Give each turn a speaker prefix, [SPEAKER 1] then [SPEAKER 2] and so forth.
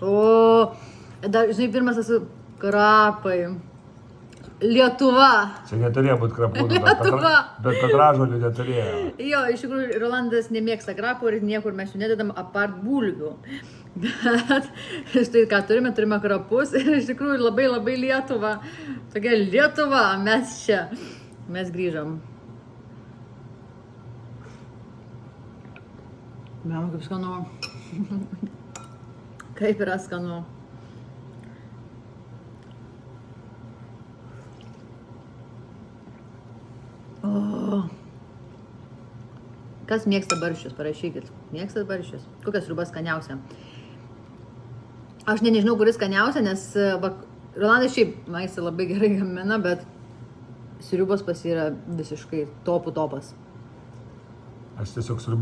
[SPEAKER 1] O, dar, žinai, pirmas esu krapai. Lietuva.
[SPEAKER 2] Čia neturėjo būti krapų,
[SPEAKER 1] Lietuva.
[SPEAKER 2] bet petražolių neturėjo.
[SPEAKER 1] Jo, iš tikrųjų, Rolandas nemėgsta krapų ir niekur mes jų nededam apart bulvių. Bet štai ką turime krapus ir iš tikrųjų labai Lietuva. Tokia Lietuva, mes čia. Mes grįžom. Mėmų, kaip skanu. Kaip yra skanu. O. Kas mėgsta barščius, parašykit. Mėgstat barščius? Kokia sriuba skaniausia? Aš nežinau, kuris skaniausia, nes Rolandas šiaip maistą labai gerai gamina, bet sriubos pas yra visiškai topas.
[SPEAKER 2] Aš tiesiog sriubą